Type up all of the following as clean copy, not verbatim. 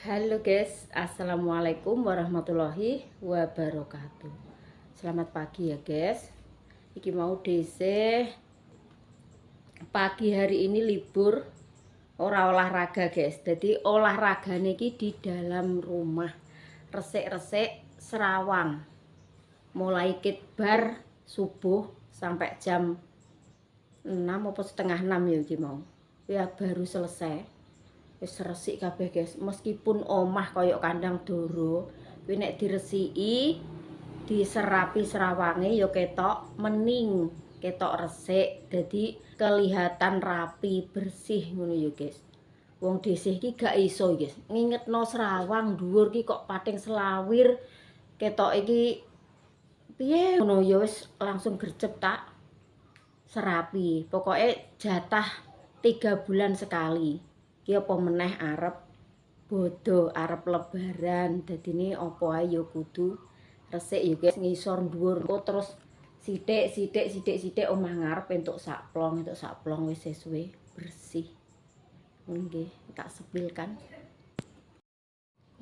Halo guys, assalamualaikum warahmatullahi wabarakatuh. Selamat pagi ya guys. Iki mau DC pagi hari ini libur, ora olahraga guys. Jadi olahraga niki di dalam rumah, resik-resik serawang. Mulai kitbar subuh sampai jam 6 atau setengah 6 ya iki mau. Ya baru selesai. Wis resik kabeh guys, meskipun omah koyok kandang doro, kuwi nek diresiki, diserapi serawange ya ketok mening, ketok resik, jadi kelihatan rapi, bersih ngono ya guys. Wong dhisik iki gak iso guys, ngingetno serawang dhuwur ki kok pating selawir, ketok iki piye ngono ya wis langsung gercep tak serapi. Pokoknya jatah 3 bulan sekali. Ki apa meneh arep bodo, arep lebaran, dadine apa ae ya kudu resik ya guys, ngisor dhuwur terus sithik omah ngarep entuk saplong wis sesuai bersih. Nggih, tak sepilkan.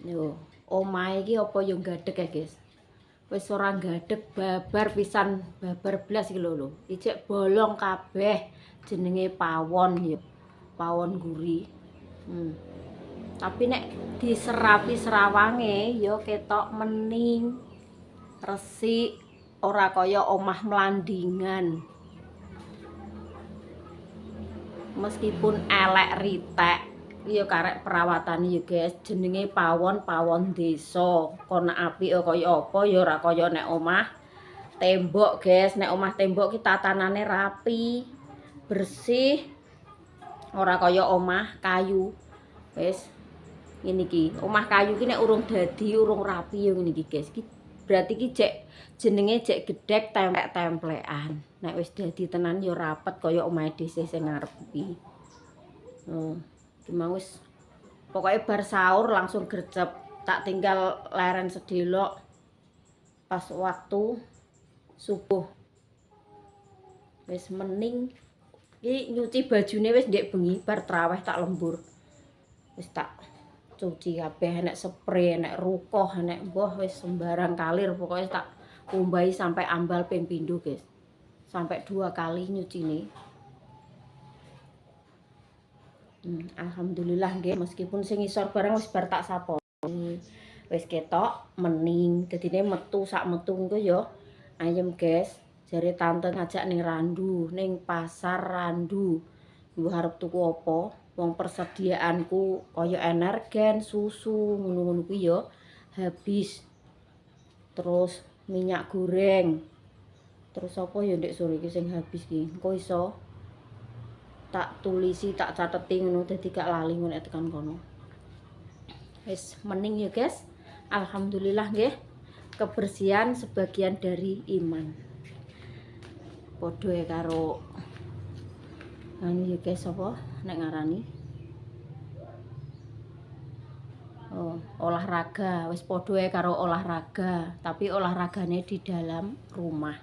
Yo, omahe iki apa ya gadeg ya guys. Wis ora gadeg, babar pisan, babar blas iki lho. Ijek bolong kabeh, jenenge pawon ya. Pawon guri. Tapi nek diserapi serawange ya ketok mening, resik, ora kaya omah melandingan. Meskipun elek ritek, ya karek perawatan ya guys, jenenge pawon desa. Kono apik kaya apa ya ora kaya nek omah tembok guys. Nek omah tembok ki tatanane rapi, bersih, ora kaya omah kayu. Wis ngene iki, omah kayu ki nek urung dadi, urung rapi ya ngene iki guys. Ki berarti ki jenenge jek gedhek templek-templekan. Nek wis dadi tenan ya rapet kaya omahe dhisik sing ngarep iki. Ki mau wis pokoke bar sahur langsung gercep, tak tinggal leren sedelok pas waktu subuh. Wis mening. Ki nyuci bajune wis ndek bengi bar traweh tak lembur. Wis tak cuci kabeh, enek spray, enek rukoh, enek mbah wis sembarang kalir, pokoknya tak umbahi sampai ambal ping pindho guys. Sampai 2 kali nyucine. Alhamdulillah nggih, meskipun sing ngisor barang wis bar tak saponi. Wis ketok mening, dadine metu sak metu engko ya ayem guys. Jare tante ngajak ning Randu, ning pasar Randu. Mbok arep tuku apa? Wong persediaanku kaya energen, susu, ngono-ngono kuwi ya habis. Terus minyak goreng. Terus apa ya ndek sore iki sing habis ki? Engko iso tak tulisi, tak cateti ngono dadi gak lali ngono nek tekan kono. Wis mening ya guys. Alhamdulillah nggih. Kebersihan sebagian dari iman. Padha karo anu ya guys, apa nek ngarani olahraga, wis padha karo olahraga, tapi olahragane di dalam rumah.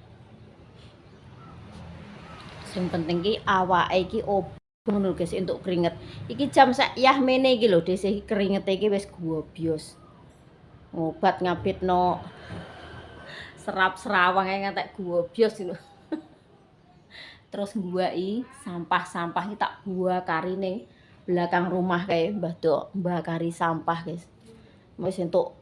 Sing penting ki awake iki ngono guys entuk keringet. Iki jam sak yah mene iki lho dhisik keringete iki wis gobyos. Ngobat ngabitno serap serawang ngantek gobyos lho. Terus mbuaki sampah-sampah iki tak buakari ning belakang rumah kae Mbah Kari sampah guys. Wis entuk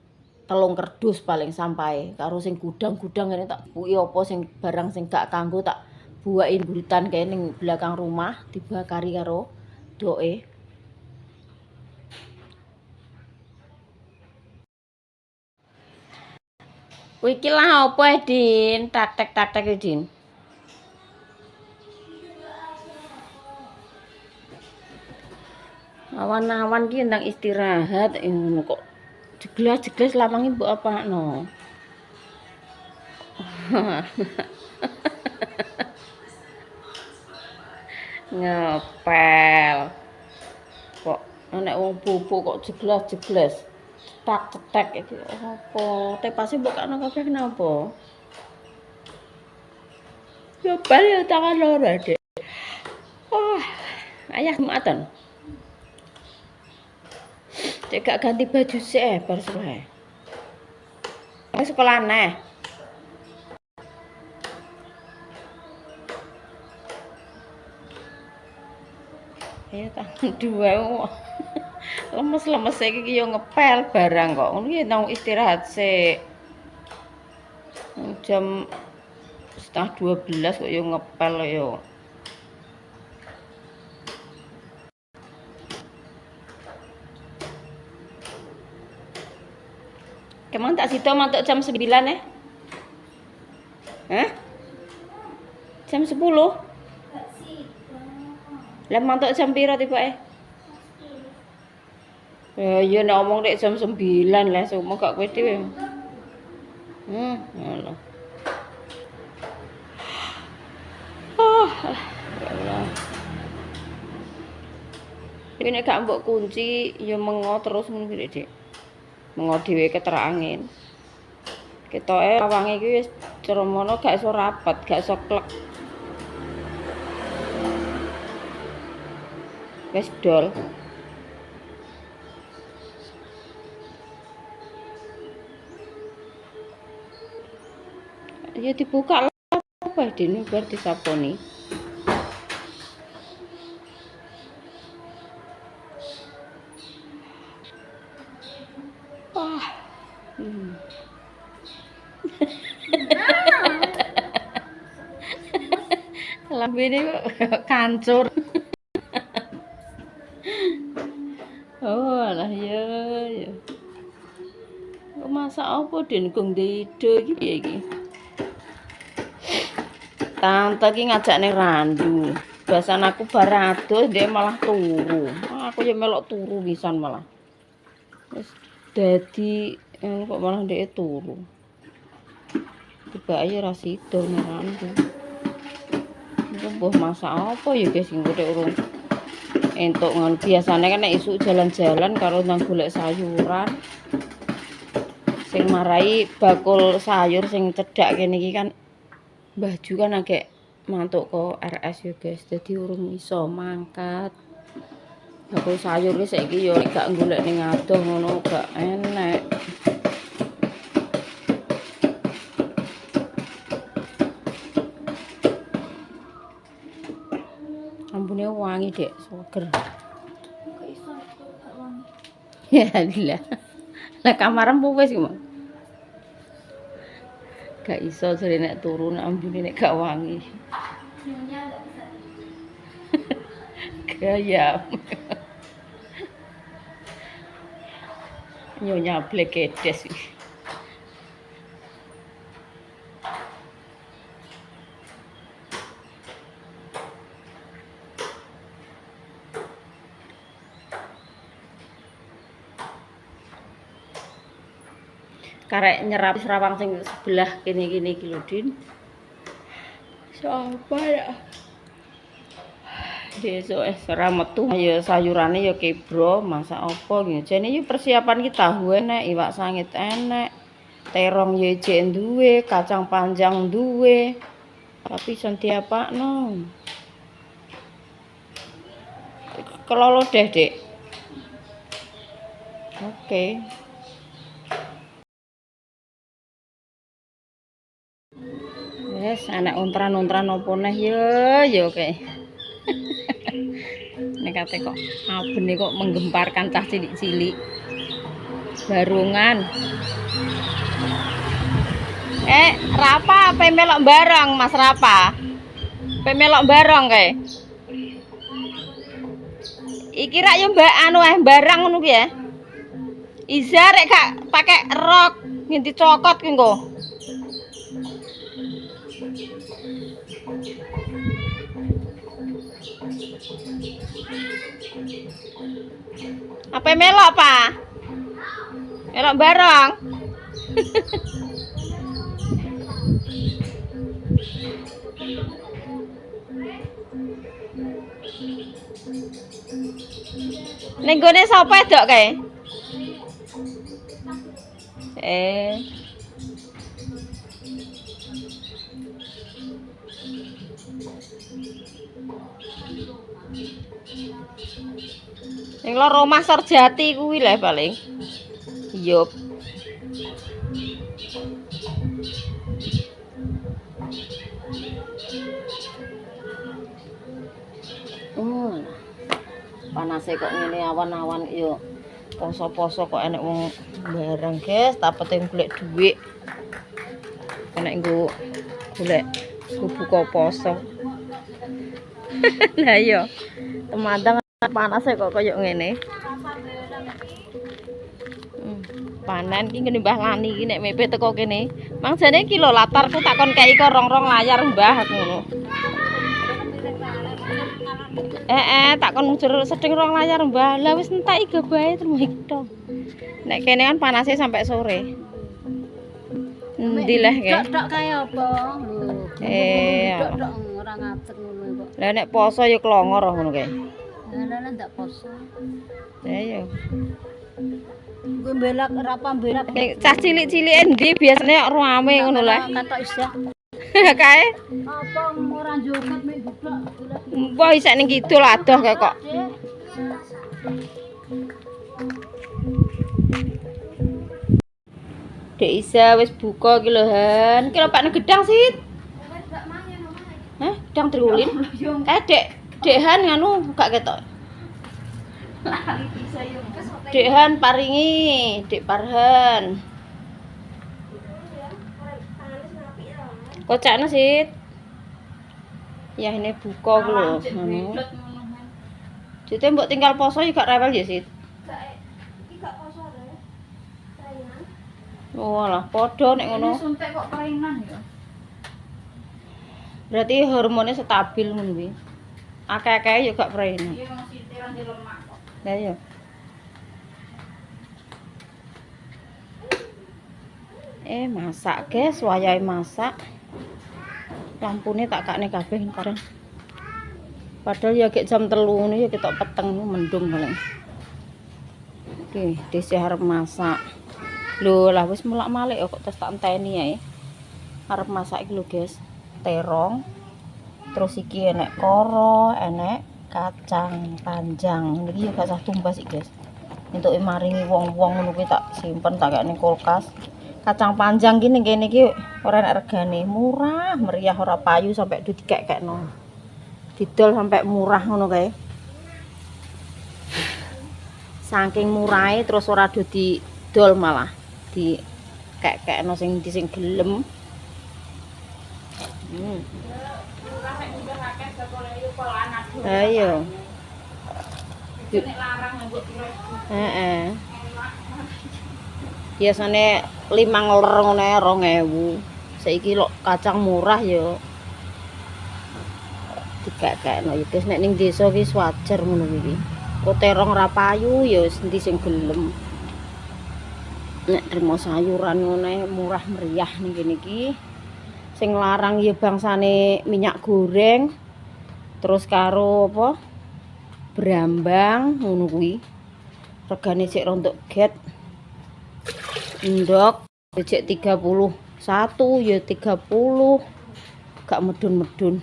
3 kerdus paling sampahe karo sing gudang-gudang ngene tak buki apa sing barang sing gak kanggo tak buaki buritan kae ning belakang rumah dibakari karo doke. Kuwi iki lah apa Din? Tak-tak Din. Awan-awan ki ndang istirahat ngono kok jeglas-jeglas lawange mbok apakno. Ngepel. Kok nek wong bubuk kok jeglas-jeglas. Tak-cetek iki apa? Tepase mbok kakno kabeh kenapa? Ya bal ya tangan loro, Dek. Ayah maten. Cek gak ganti baju sih bar sekolah. Sekolah neh. Ya tanggal 2 lemes-lemes iki yo ngepel barang kok. Ngono ki nang istirahat sik. Jam setengah 12 kok yo ngepel yo. Kemang tak sida mantuk jam 9 Hah? Jam 10? Lah mantuk jam pira tibake? Ya iya nek omong nek jam 9 lah semua gak kowe dhewe. Alah. Allah. Iki nek gak mbok kunci ya mengo terus ngono iki, Dik. Mengo dhewe keterangin. Ketoke lawange iki wis ceromono gak iso rapat, gak iso klek. Wis dol. Ya dibuka lah apa dene bar disaponi. Wah. Lambene kok kancur. Oh, alah ya ya. Kok masak apa Den gong ide iki? Tante ki ngajak ning randu. Basan aku bar adoh ndek malah turu. Aku ya melok turu pisan malah. Wis dadi kok malah ndek turu. Tiba aja ra sida ning randu. Iku mbuh masak apa ya guys sing urung entuk ngono. Biasane kan nek isuk jalan-jalan karo nang golek sayuran. Sing marai bakul sayur sing cedhak kene iki kan Mbah Ju kan agek mantuk kok RS ya guys. Dadi urung iso mangkat. Bakul sayur iki saiki yo gak golek ning adoh ngono gak enek. Ambune wangi, Dek, seger. Kok iso gak wangi? Ya lah. Lah kamarmu wis iki, gak iso jare nek turu nek ambune nek gak wangi. Nyonya gak bisa. Gaya. Nyonya blekedes iki. Karek nyerap serawang sing sebelah kene-kene iki lho, Din. Siapa ya? Besok ora metu ya sayurane ya kebro, masak apa gitu. Jane iki persiapan ki tahu enek, iwak sangit enek, terong ya jek duwe, kacang panjang duwe. Tapi iso diapakno. Kelolo deh, Dek. Oke. Wes anak untran-untran opo neh ya oke. Nek kate kok abene kok menggemparkan cah cilik-cilik. Barungan. Rapa pe melok bareng Mas Rapa. Pe melok bareng kae. Iki rak yo mbak anu barang ngono ki ya. Iza rek gak pakai rok nginti cokot ki engko. Apa melok, Pak? Melok bareng. Ning gone sapa edok kae? Ning lor omah Sarjati kuwi lah paling. Yup. Panasnya kok ngene awan-awan yo. Poso-poso kok enek wong barang, guys, tapete golek dhuwit. Enek nggo golek buka poso. Lah iya. Temandang panasnya kok koyo ngene. Panen ki ngene Mbah Lani iki nek mepe teko kene. Mangsane ki lho latarku takon kei kok rong-rong layar Mbah ngono. Takon mujur sedeng rong layar Mbah. Lah wis entek iki bae terus to. Nek kene kan panasnya sampai sore. Endi lah ke? Dok kaya apa? Lho. Dok ora ngadeg ngono kok. Lah nek poso ya klongor ngono kae. Lah ndak poso. Ya ya. Gue belak rapa belak. Cah cilik-cilik endi biasane rame ngono lah. Katok isih. Kae. Apa ora joget mek budak. Mbah isek ning kidul adoh kae kok. Dek Isa wis buka ki lho Han. Ki lho Pak gedang sih. Hah, gedang triulin. Dek Han nganu gak ketok. Dek Han paringi, Dek Parhan. Kocakno sih. Ya ini buka ku lho. Ngono. Jute mbok tinggal poso ya gak rewel ya sih. Oh lah, podo nek ngono. Suntik kok keringan ya. Berarti hormonnya stabil ngono kuwi. Akeh-akeh ya gak prena. Iya wong sitiran di lemak kok. Lah iya. Masak guys, wayahe masak. Lampune tak kakne kabeh bareng. Padahal ya gek jam 3 ngono ya ketok peteng mendung paling. Oke, dhisik arep masak. Lho lah wis melak-malik kok terus tak enteni ae. Arep masak iki lho guys. Terong. Terus iki enek koro, enek kacang panjang. Niki yo gak sah tumbas iki guys. Entuke maringi wong-wong ngono kuwi tak simpen tak ning kulkas. Kacang panjang gini kene iki ora enak regane, murah, meriah ora payu sampai dikek-kekno. Didol sampai murah ngono kae. Saking murahe terus ora do didol malah di kek-kekno sing gelem. Ayo. Biasane 5 ler ngene 2000. Saiki lho kacang murah ya. Dikek-kekno ya guys nek ning desa wis wajar ngono iki. Kok terong ra payu ya wis endi sing gelem. Nek trimo sayuran ngene murah meriah ning kene iki. Sing larang ya bangsane minyak goreng. Terus karo apa? Brambang ngono kuwi. Regane sik rontok get. Endok becek 31 ya 30 gak medun-medun.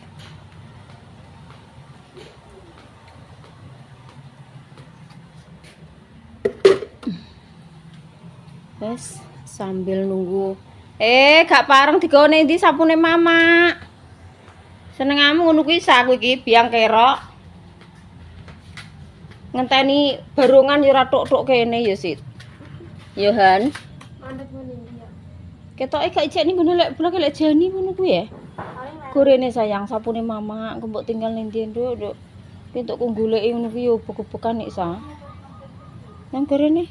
Wes sambil nunggu gak pareng digone ndi sapune mama. Senengamu ngono kuwi saku iki biang kerok. Ngenteni barongan ya ora tok-tok kene ya Sit. Yohan. Mandek ngene ya. Ketoke gak ijek ning ngono lek blok lek jani ngono kuwi ya. Gorene sayang sapune mama, engko mbok tinggal ning ndi nduk. Entuk ku goleki ngono kuwi yo bek-bekan nek sa. Nang gorene.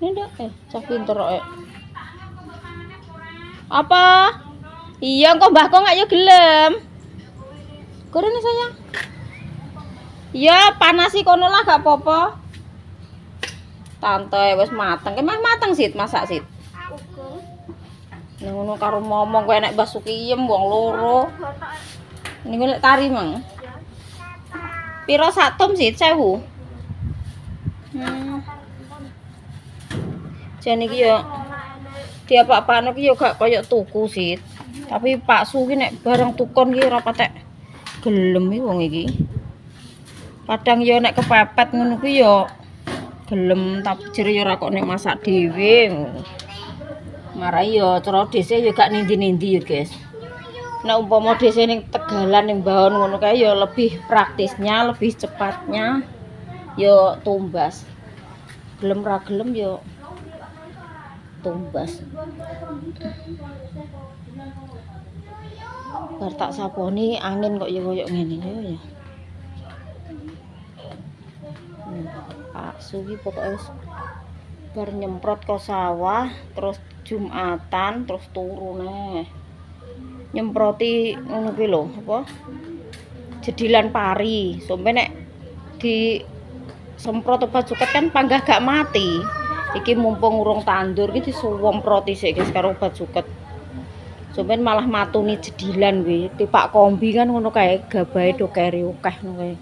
Nduk cah pinter kok. Apa? Iya engko mbahku gak yo gelem. Gorene sayang. Ya panasi kono lah gak apa-apa. Tante wis mateng. Emang mateng Sit, masak Sit. Ning ngono karo momong kowe enek basukiyem wong loro. Ning golek tari mang. Piro sak tom Sit? 1000. Jan iki yo diapa-apano ki yo gak koyo tuku Sit. Tapi Pak Su ki nek barang tukon ki ora patek gelem iki wong iki. Kadang yo nek kepepet ngono kuwi yo gelem tapi jere yo ora kok nek masak dhewe. Marai yo cara dese yo gak nindi-nindi yo, guys. Nek umpama dese ning Tegalan ning Baon ngono kae yo lebih praktisnya, lebih cepatnya yo tumbas. Gelem ra gelem yo tumbas. Bar tak saponi angin kok yo koyo ngene yo ya. Pak Suwi pokoknya bar nyemprot ke sawah terus Jumatan terus turu neh nyemproti ngono kuwi lho apa jedilan pari sampe nek di semprot obat cuket kan panggah gak mati iki mumpung urung tandur iki disuwemproti sik guys karo obat cuket sampe malah matuni jedilan kuwi tipak kombi kan ngono kae gabahe do keri akeh ngono kae.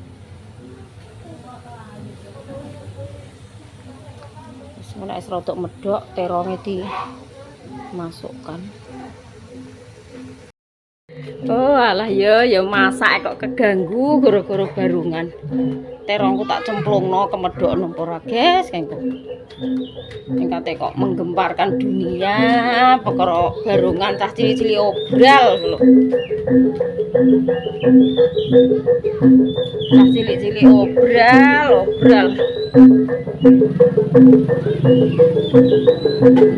Nek wis rodok medhok teronge dimasukkan. Oh alah ya masak kok keganggu gara-gara barungan. Terongku tak cemplungno kemedhok nopo ora guys kengko. Ning kate kok menggemparkan dunia perkara barungan cah cilik-cilik obral lho. Cah cilik-cilik obral.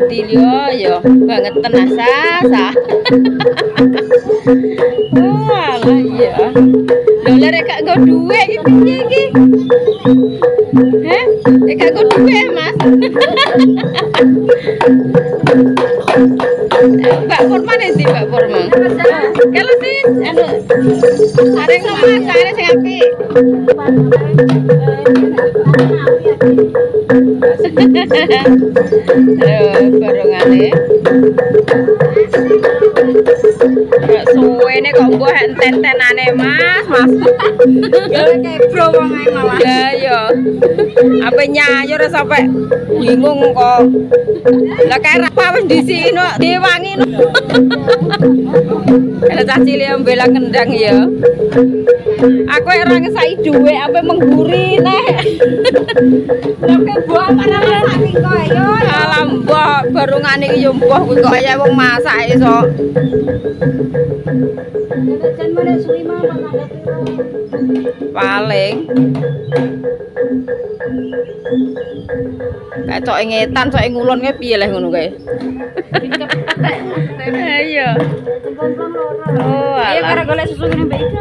Dilio yo bangetan asah. Walah iya. Lho lek gak nggo dhuwit iki piye iki? Heh, lek gak nggo dhuwit, Mas. Mbak Purma ndi Mbak Purma? Kalau sih anu areng masak areng sing apik. Barungane. Suwene kok mbok enten-entenane Mas. Gawe kebro wong ae malah. Lah ya. Apa nyanyi ora sampe bingung kok. Lah kae apa wis disino diwangi. Kalau cah cilik mbela kendang ya. Aku ora ngesaki dhuwit apa mengguri neh. Lha mbok ana masak kok yo. Alah mbok barungane iki yo mbok kuwi kok kaya wong masak iso. Jan meneh suwi mawon paling kayak cok ngetan cok ngulon kae piye leh ngono kae. Iya. Oh, alah. Karo golek susu ngene mbek iki.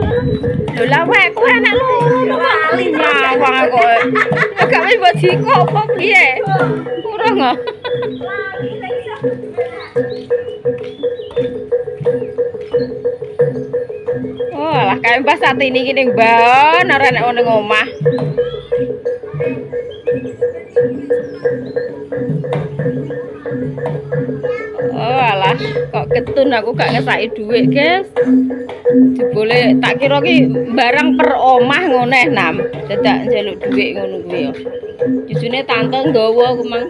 Lho lah wae kowe enak lho. Lali nyawang aku. Gak wis mbok jiko apa piye? Kurang kok. Oh, alah kae mbah Satini iki ning Baon ora nek ning omah. Oh alah kok ketun aku gak ngesaki dhuwit guys. Jebule tak kira ki barang per omah ngono Nam. Dadak njaluk dhuwit ngono kuwi ya. Jujune tante nggawa aku mang.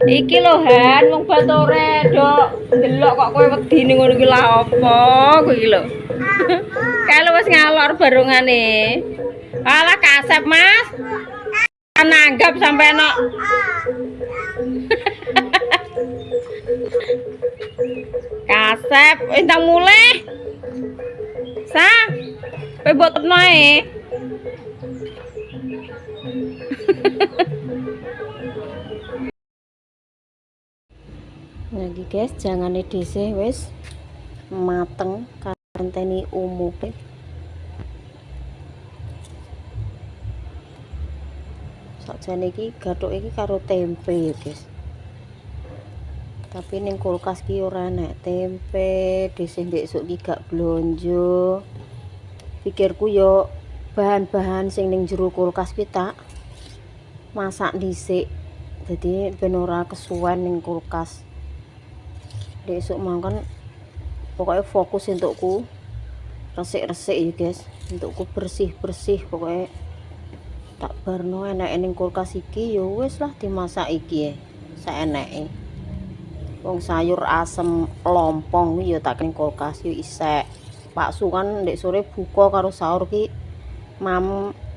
Iki lho Han wong Batore dok ndelok kok kowe wedi ning ngono ki lha apa kuwi lho. Kae wis ngalor barungane. Alah kasep Mas. Nanggap sampai nok. Kasep entang mulai. Sa. Kowe botno ae. Lagi guys, jangan dhisik wis mateng karenteni umupe. Sakjane iki gathuk iki karo tempe ya guys. Tapi ning kulkas ki ora enek tempe, dhisik ndek iki gak blonjo. Pikirku yo bahan-bahan sing ning jero kulkas ki tak masak dhisik. Jadi ben ora kesuwen ning kulkas. Besok mangkon pokoknya fokus untukku resik-resik ya guys, untukku bersih-bersih pokoknya tak barno enak ning kulkas iki ya wis lah dimasak iki ya saeneke. Wong sayur asem lompong ya tak ning kulkas yo isek. Pak Su kan ndek sore buka karo sahur ki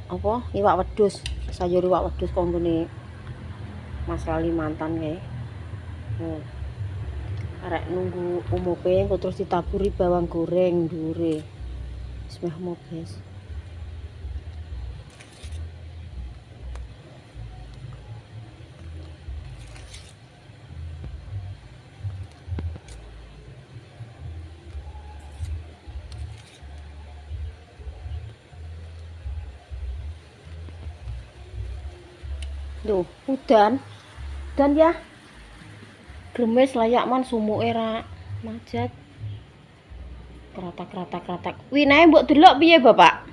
apa iwak wedhus, sayur iwak wedhus konggone Mas Kalimantan kae. Arek nunggu umupe engko terus ditaburi bawang goreng dhuwure. Wis meh mau guys. Duh, udan ya. Gemes layak man sumuke ra majat. Kratak. Winahe mbok delok piye, Bapak?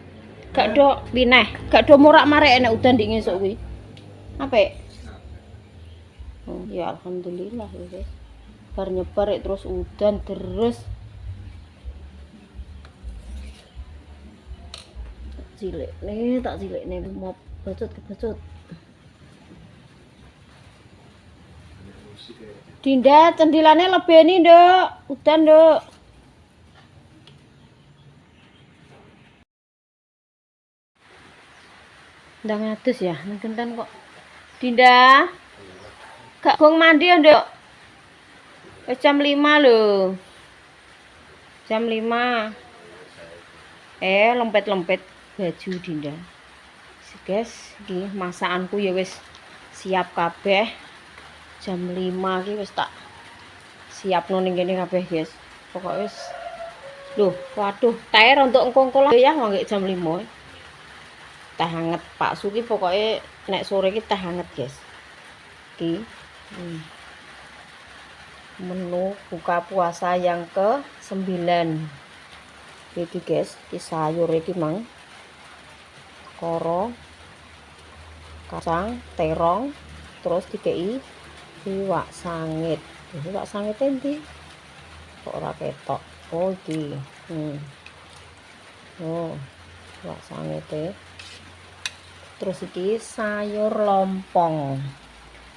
Gak do wineh, gak do morak-marek enek udan dik ngesuk kuwi. Apik. Oh, ya alhamdulillah ya, guys. Bar nyebar terus udan terus. Tak cilik nih mau kebacut. Dinda cendilane lebeni, Nduk. Udan, Nduk. Ndang ngatus ya, ngenten kok. Dinda. Gak gong mandi ya, Nduk. Jam 5 lho. Jam 5. Lempet-lempet baju Dinda. Guys, iki masakanku ya wis siap kabeh. Jam 5 iki wis tak siapno ning kene kabeh, guys. Pokoke wis lho, waduh, teh untuk engko-engko lah ya mangke jam 5. Teh hangat Pak Su ki pokoke nek sore ki teh hangat, guys. Iki menu buka puasa yang ke-9. Iki guys, iki sayur iki mang koro, kacang, terong, terus dikei iwak sangit. Iwak sangit endi? Kok ora ketok. Oh iki. Oh, iwak sangit Terus iki sayur lompong.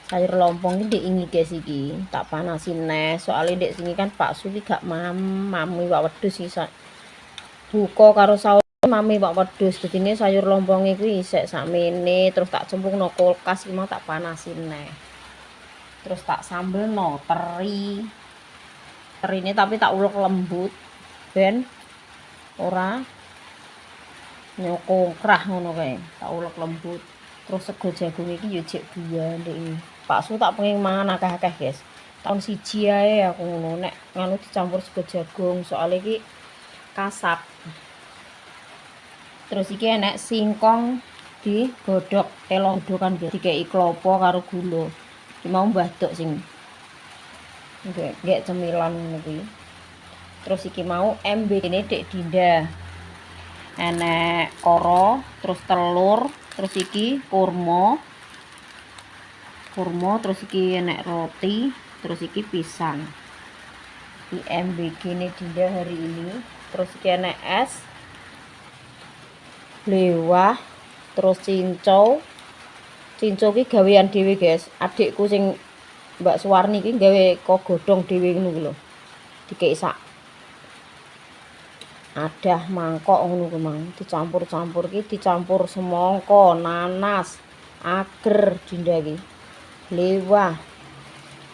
Sayur lompong iki diingi guys iki. Tak panasin neh. Soalnya dek sini kan Pak Su gak mam iwak wedhus iki. Buka karo sahur mami iwak wedhus. Dadine sayur lompong iki isek sakmene terus tak cempungno kulkas iki mau tak panasin neh. Terus tak sambelno terine tapi tak ulek lembut ben ora nyokongkrah ngono kae. Tak ulek lembut. Terus sego jagung iki yo jek 2 ndek. Pak Su tak pengen mangan akeh-akeh, guys. Tahun 1 ae aku ngono nek nganu dicampur sego jagung soalnya iki kasap. Terus iki enek singkong digodhog telo godhogan dikei klopo karo gula. Iki mau mbaduk sing nggih cemilan ngono kuwi. Terus iki mau MB ini Dek Dinda. Enek koro, terus telur, terus iki kurma, terus iki enek roti, terus iki pisang. Di MBG ini Dinda hari ini. Terus iki enek es lewah, terus cinco ki gawean dhewe, guys. Adikku sing Mbak Suwarni iki gawe kok godhong dhewe ngono ku lho. Dikei sak adah mangkok ngono ku mang, dicampur-campur ki dicampur semangka, nanas, ager Dinda iki. Lewah.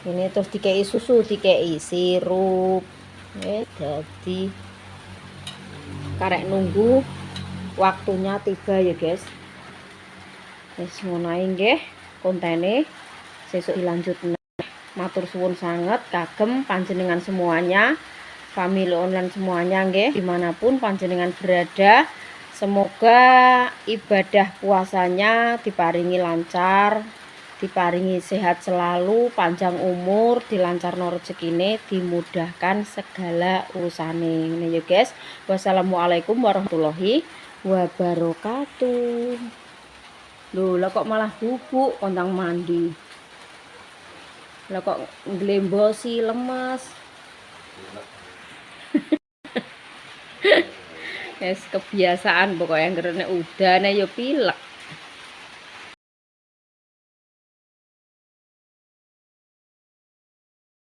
Ini terus dikei susu, dikei sirup. Dadi karek nunggu waktunya tiba ya, guys. Wis ngono ae nggih kontene. Sesuk dilanjut. Matur suwun sangat kagem panjenengan semuanya, family online semuanya nggih, dimanapun panjenengan berada. Semoga ibadah puasanya diparingi lancar, diparingi sehat selalu, panjang umur, dilancarno rezekine, dimudahkan segala urusane. Ngene ya guys. Wassalamualaikum warahmatullahi wabarakatuh. Loh, lah kok malah bubuk kontang mandi. Lah kok nglembosi lemes. Yes, kebiasaan pokoknya ngerene udane ya pilek.